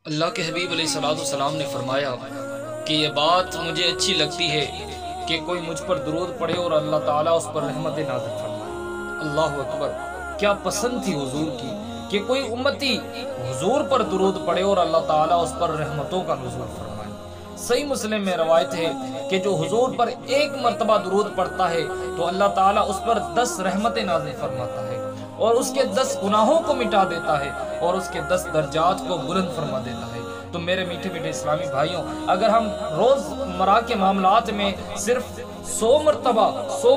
اللہ کے حبیب علیہ الصلوۃ والسلام نے فرمایا کہ یہ بات مجھے اچھی لگتی ہے کہ کوئی مجھ پر درود پڑھے اور اللہ تعالیٰ اس پر رحمت نازل فرمائے۔ اللہ اکبر! کیا پسند تھی حضور کی کہ کوئی امتی حضور پر درود پڑھے اور اللہ تعالیٰ اس پر رحمتوں کا نزول فرمائے۔ صحیح مسلم میں روایت ہے کہ جو حضور پر ایک مرتبہ درود پڑھتا ہے تو اللہ تعالیٰ اس پر 10 رحمتیں نازل فرماتا ہے اور اس کے 10 گناہوں کو مٹا دیتا ہے اور اس کے 10 درجات کو بلند فرما دیتا ہے۔ تو میرے میٹھے میٹھے اسلامی بھائیوں، اگر ہم روز مرہ کے معاملات میں صرف 100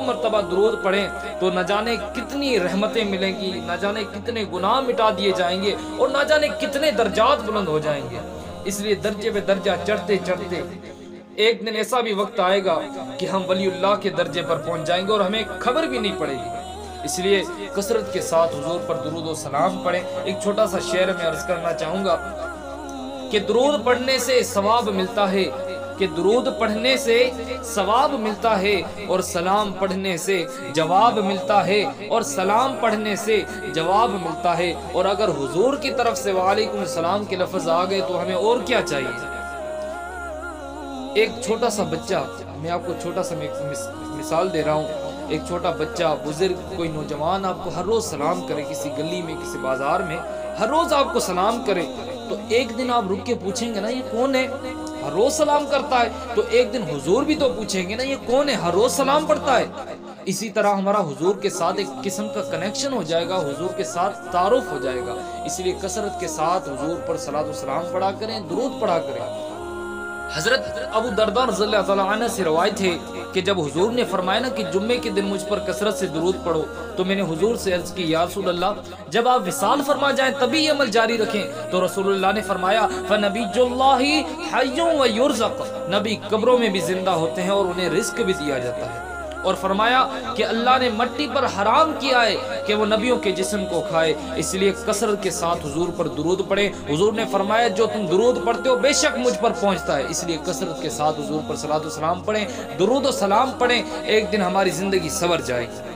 مرتبہ درود پڑھیں تو نہ جانے کتنی رحمتیں ملیں گی، نہ جانے کتنے گناہ مٹا دیے جائیں گے اور نہ جانے کتنے درجات بلند ہو جائیں گے۔ اس لیے درجے پہ درجہ چڑھتے چڑھتے ایک دن ایسا بھی وقت آئے گا کہ ہم ولی اللہ کے درجے پر پہنچ جائیں گے اور ہمیں خبر بھی نہیں پڑے گی۔ اس لیے کثرت کے ساتھ حضور پر درود و سلام پڑھیں۔ ایک چھوٹا سا شعر میں عرض کرنا چاہوں گا کہ درود پڑھنے سے ثواب ملتا ہے، کہ درود پڑھنے سے ثواب ملتا ہے اور سلام پڑھنے سے جواب ملتا ہے، اور سلام پڑھنے سے جواب ملتا ہے۔ اور اگر حضور کی طرف سے وعلیکم السلام کے لفظ آ گئے تو ہمیں اور کیا چاہیے۔ ایک چھوٹا سا بچہ، میں آپ کو چھوٹا سا مثال دے رہا ہوں، ایک چھوٹا بچہ، بزرگ، کوئی نوجوان آپ کو ہر روز سلام کرے، کسی گلی میں، کسی بازار میں ہر روز آپ کو سلام کرے تو ایک دن آپ رک کے پوچھیں گے نا یہ کون ہے، ہر روز سلام کرتا ہے؟ تو ایک دن حضور بھی تو پوچھیں گے نا یہ کون ہے، ہر روز سلام پڑھتا ہے؟ اسی طرح ہمارا حضور کے ساتھ ایک قسم کا کنیکشن ہو جائے گا، حضور کے ساتھ تعارف ہو جائے گا۔ اس لیے کثرت کے ساتھ حضور پر صلاۃ و سلام پڑھا کریں، درود پڑھا کریں۔ حضرت ابو درداء رضی اللہ تعالیٰ عنہ سے روایت ہے کہ جب حضور نے فرمایا نا کہ جمعے کے دن مجھ پر کثرت سے درود پڑھو تو میں نے حضور سے عرض کی یا رسول اللہ جب آپ وصال فرما جائیں تبھی یہ عمل جاری رکھیں؟ تو رسول اللہ نے فرمایا فَنَبِيُّ اللَّهِ حَيٌّ وَيُرْزَقُ، نبی قبروں میں بھی زندہ ہوتے ہیں اور انہیں رزق بھی دیا جاتا ہے۔ اور فرمایا کہ اللہ نے مٹی پر حرام کیا ہے کہ وہ نبیوں کے جسم کو کھائے، اس لیے کثرت کے ساتھ حضور پر درود پڑھیں۔ حضور نے فرمایا جو تم درود پڑھتے ہو بے شک مجھ پر پہنچتا ہے، اس لیے کثرت کے ساتھ حضور پر صلاۃ و سلام پڑھیں، درود و سلام پڑھیں، ایک دن ہماری زندگی سنور جائے گی۔